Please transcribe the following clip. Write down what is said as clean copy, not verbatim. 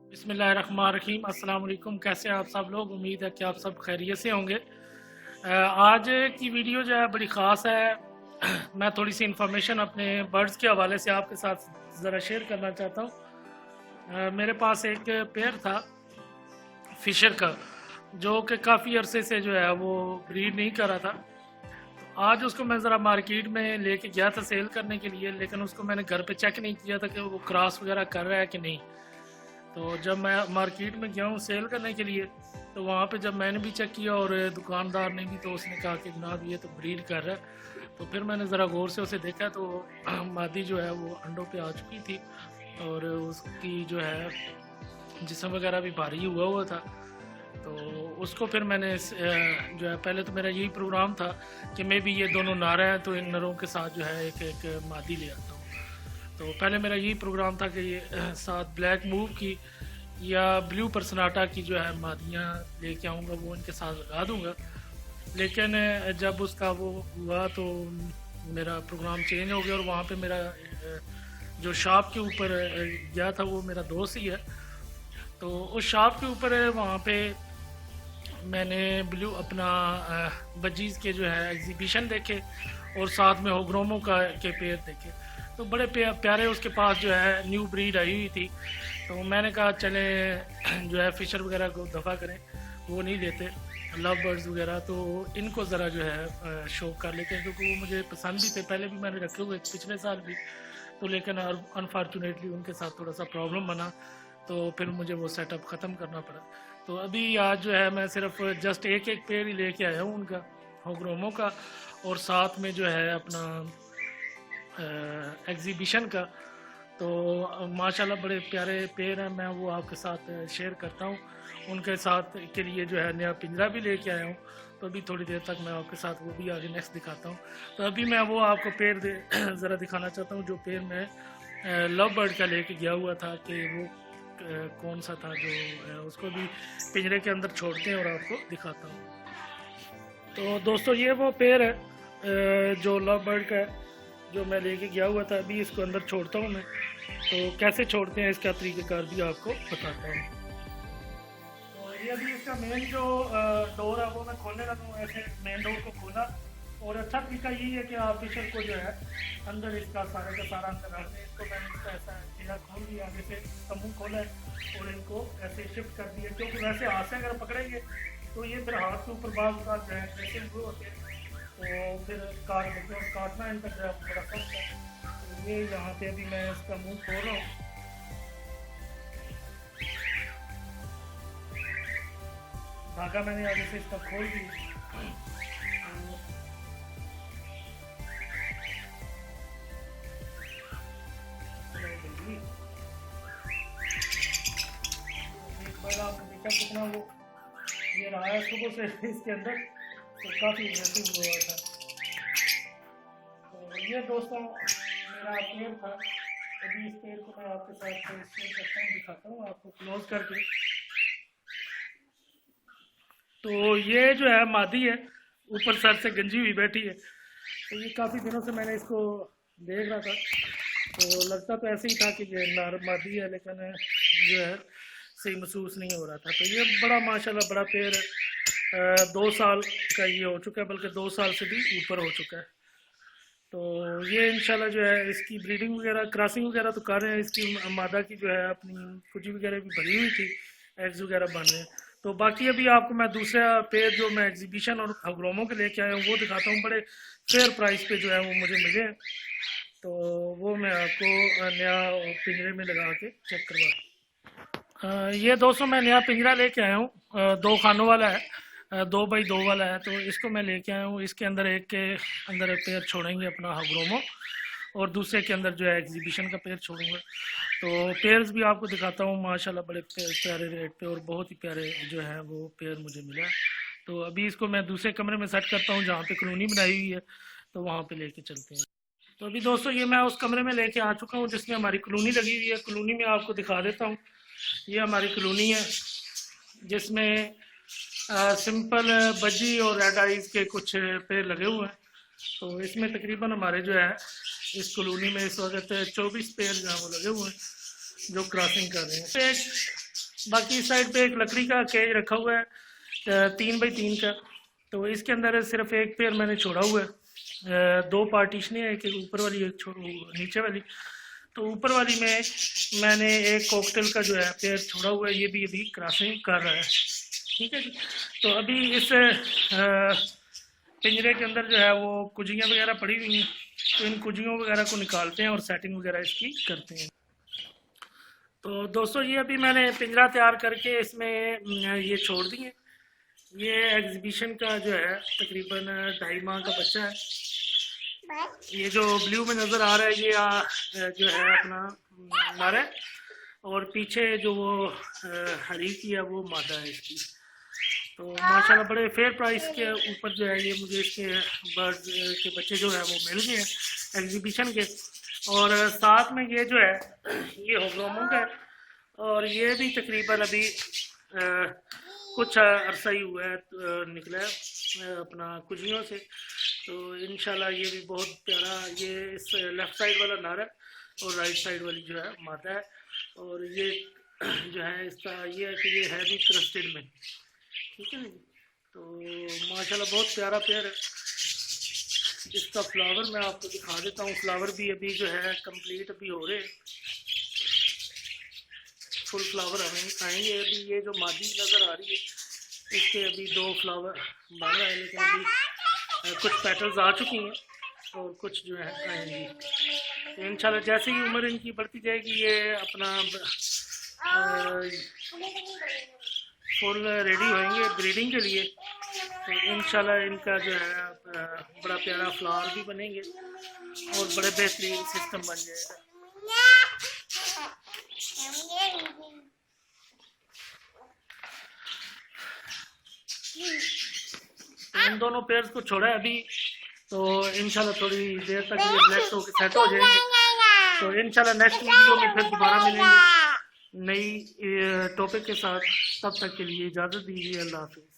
बिस्मिल्लाहिर्रहमानिर्रहीम। अस्सलाम वालेकुम। कैसे हैं आप सब लोग? उम्मीद है कि आप सब खैरियत से होंगे। आज की वीडियो जो है बड़ी ख़ास है। मैं थोड़ी सी इन्फॉर्मेशन अपने बर्ड्स के हवाले से आपके साथ ज़रा शेयर करना चाहता हूँ। मेरे पास एक पेयर था फ़िशर का, जो कि काफ़ी अरसे से जो है वो ब्रीड नहीं कर रहा था। तो आज उसको मैं ज़रा मार्केट में लेके गया था सेल करने के लिए, लेकिन उसको मैंने घर पे चेक नहीं किया था कि वो क्रॉस वगैरह कर रहा है कि नहीं। तो जब मैं मार्केट में गया हूँ सेल करने के लिए, तो वहाँ पे जब मैंने भी चेक किया और दुकानदार ने भी, तो उसने कहा कि जनाब ये तो ब्रीड कर रहा है। तो फिर मैंने ज़रा गौर से उसे देखा, तो मादी जो है वो अंडों पे आ चुकी थी और उसकी जो है जिस्म वगैरह भी भारी हुआ था। तो उसको फिर मैंने जो है, पहले तो मेरा यही प्रोग्राम था कि मैं भी ये दोनों नारा हैं तो इन नरों के साथ जो है एक एक मादी ले आता हूँ। तो पहले मेरा यही प्रोग्राम था कि ये साथ ब्लैक मूव की या ब्लू पर्सनाटा की जो है मादियाँ लेके आऊँगा, वो इनके साथ लगा दूँगा। लेकिन जब उसका वो हुआ तो मेरा प्रोग्राम चेंज हो गया और वहाँ पे मेरा जो शॉप के ऊपर गया था वो मेरा दोस्त ही है। तो उस शॉप के ऊपर वहाँ पे मैंने ब्लू अपना बजीज़ के जो है एग्जीबिशन देखे और साथ में होग्रोमो का के पेड़ देखे। तो बड़े प्यारे उसके पास जो है न्यू ब्रीड आई हुई थी। तो मैंने कहा चले जो है फ़िशर वगैरह को दफ़ा करें, वो नहीं लेते लव बर्ड्स वगैरह, तो इनको ज़रा जो है शौक कर लेते हैं, क्योंकि वो मुझे पसंद भी थे। पहले भी मैंने रखे हुए पिछले साल भी, तो लेकिन अनफॉर्चुनेटली उनके साथ थोड़ा सा प्रॉब्लम बना, तो फिर मुझे वो सेटअप ख़त्म करना पड़ा। तो अभी आज जो है मैं सिर्फ जस्ट एक एक पेड़ ही लेके आया हूँ उनका, होग्रोमो का, और साथ में जो है अपना एग्जीबिशन का। तो माशाल्लाह बड़े प्यारे पेड़ हैं, मैं वो आपके साथ शेयर करता हूँ। उनके साथ के लिए जो है नया पिंजरा भी लेके आया हूँ, तो अभी थोड़ी देर तक मैं आपके साथ वो भी आगे नेक्स्ट दिखाता हूँ। तो अभी मैं वो आपको पेड़ ज़रा दिखाना चाहता हूँ, जो पेड़ मैं लव बर्ड का लेके गया हुआ था, कि वो कौन सा था, जो उसको भी पिंजरे के अंदर छोड़ते हैं और आपको दिखाता हूँ। तो दोस्तों ये वो पेड़ है जो लव बर्ड का है, जो मैं लेके गया हुआ था। अभी इसको अंदर छोड़ता हूँ मैं, तो कैसे छोड़ते हैं इसका तरीक़ाकार भी आपको बताता हूँ। तो ये अभी इसका मेन जो डोर है वो मैं खोलने लगा हूँ। ऐसे मेन डोर को खोला, और अच्छा तरीका यही है कि आप फिशर को जो है अंदर इसका सारा का सारा अंदर रख दें। इसको मैंने इसका ऐसा चीज़ा खोल दिया, आगे से इसका मुँह खोला है और इनको ऐसे शिफ्ट कर दिया, क्योंकि वैसे हाथ से अगर पकड़ेंगे तो ये फिर हाथ के ऊपर बाल का जो है ड्रेसिंग वो होते हैं, तो फिर काट लेते हैं, और काटना इनका जो है बड़ा सख्त है। तो ये यहाँ पे अभी मैं इसका मुँह खोल रहा हूँ। धागा मैंने आगे से इसका खोल दिया। एक बार आपने देखा कितना वो ये रहा है सुबह से इसके अंदर, तो काफ़ी एग्रेसिव हुआ था। तो ये दोस्तों मेरा पेड़ था। अभी इस पेड़ को मैं आपके साथ शेयर करता हूँ, दिखाता हूँ आपको क्लोज करके। तो ये जो है मादी है, ऊपर सर से गंजी हुई बैठी है। तो ये काफ़ी दिनों से मैंने इसको देख रहा था, तो लगता तो ऐसे ही था कि ये नार मादी है, लेकिन जो है सही महसूस नहीं हो रहा था। तो ये बड़ा माशाल्लाह बड़ा पेड़ है, 2 साल का ये हो चुका है, बल्कि 2 साल से भी ऊपर हो चुका है। तो ये इंशाल्लाह जो है इसकी ब्रीडिंग वगैरह क्रॉसिंग वगैरह तो कर रहे हैं। इसकी मादा की जो है अपनी कुजी वगैरह भी भरी हुई थी, एग्स वगैरह बन रहे हैं। तो बाकी अभी आपको मैं दूसरा पेड़ जो मैं एग्जीबिशन और होग्रोमो के लेके आया हूँ वो दिखाता हूँ। बड़े फेयर प्राइस पे जो है वो मुझे मिले हैं, तो वो मैं आपको नया पिंजरे में लगा के चेक करवा। ये दोस्तों मैं नया पिंजरा लेके आया हूँ, 2 खानों वाला है, 2x2 वाला है। तो इसको मैं लेके आया हूँ। इसके अंदर एक के अंदर पेड़ छोड़ेंगे अपना होग्रोमो, और दूसरे के अंदर जो है एग्जीबिशन का पेड़ छोड़ूंगा। तो पेयर्स भी आपको दिखाता हूँ। माशाल्लाह बड़े प्यारे रेट पे और बहुत ही प्यारे जो है वो पेयर मुझे मिला। तो अभी इसको मैं दूसरे कमरे में सेट करता हूँ जहाँ पे कॉलोनी बनाई हुई है, तो वहाँ पे लेके चलते हैं। तो अभी दोस्तों ये मैं उस कमरे में लेके आ चुका हूँ जिसमें हमारी कॉलोनी लगी हुई है। कॉलोनी में आपको दिखा देता हूँ। ये हमारी कॉलोनी है जिसमें सिंपल बजी और रेड आइज के कुछ पेड़ लगे हुए हैं। तो इसमें तकरीबन हमारे जो है इस कॉलोनी में इस वक्त 24 पेड़ जो है वो लगे हुए हैं जो क्रॉसिंग कर रहे हैं। बाकी इस साइड पे एक लकड़ी का केज रखा हुआ है 3x3 का। तो इसके अंदर सिर्फ एक पेयर मैंने छोड़ा हुआ है, 2 पार्टीशन है, एक ऊपर वाली एक नीचे वाली। तो ऊपर वाली में मैंने एक कॉकटेल का जो है पेयर छोड़ा हुआ है, ये भी अभी क्रॉसिंग कर रहा है। ठीक है जी। तो अभी इस पिंजरे के अंदर जो है वो कुजियाँ वगैरह पड़ी हुई हैं, तो इन कुजियों वगैरह को निकालते हैं और सेटिंग वगैरह इसकी करते हैं। तो दोस्तों ये अभी मैंने पिंजरा तैयार करके इसमें ये छोड़ दिए। ये एग्जीबिशन का जो है तकरीबन 2.5 माह का बच्चा है। ये जो ब्लू में नज़र आ रहा है ये जो है अपना नर है, और पीछे जो वो हरी की है वो मादा है इसकी। तो माशाल्लाह बड़े फेयर प्राइस के ऊपर जो है ये मुझे इसके बर्ड के बच्चे जो है वो मिल गए हैं एग्जीबिशन के। और साथ में ये जो है ये होग्रोमों का है, और ये भी तकरीबन अभी कुछ अरसा ही हुआ है निकला है अपना कुजियों से। तो इंशाल्लाह ये भी बहुत प्यारा, ये इस लेफ़्ट साइड वाला नर है और राइट साइड वाली जो है मादा है। और ये जो है इसका ये है कि ये है भी क्रस्टेड में। ठीक है ना। तो माशाल्लाह बहुत प्यारा पेयर है। इसका फ्लावर मैं आपको दिखा देता हूँ। फ्लावर भी अभी जो है कंप्लीट अभी हो रहे हैं, फुल फ्लावर आएंगे। अभी ये जो मादी नज़र आ रही है इसके अभी 2 फ्लावर बन रहे हैं, लेकिन अभी कुछ पेटल्स आ चुकी हैं और कुछ जो है आएंगी। तो इंशाल्लाह जैसे ही उम्र इनकी बढ़ती जाएगी ये अपना फुल रेडी होंगे ब्रीडिंग के लिए। तो इंशाल्लाह इनका जो है बड़ा प्यारा फ्लावर भी बनेंगे और बड़े बेहतरीन सिस्टम बन जाएगा। इन दोनों पेयर्स को छोड़ा है अभी, तो इंशाल्लाह थोड़ी देर तक ये ब्लैक होकर सेट हो जाएंगे। तो इंशाल्लाह नेक्स्ट वीडियो में फिर दोबारा मिलेंगे नई टॉपिक के साथ। तब तक के लिए इजाज़त दीजिए। अल्लाह हाफिज़।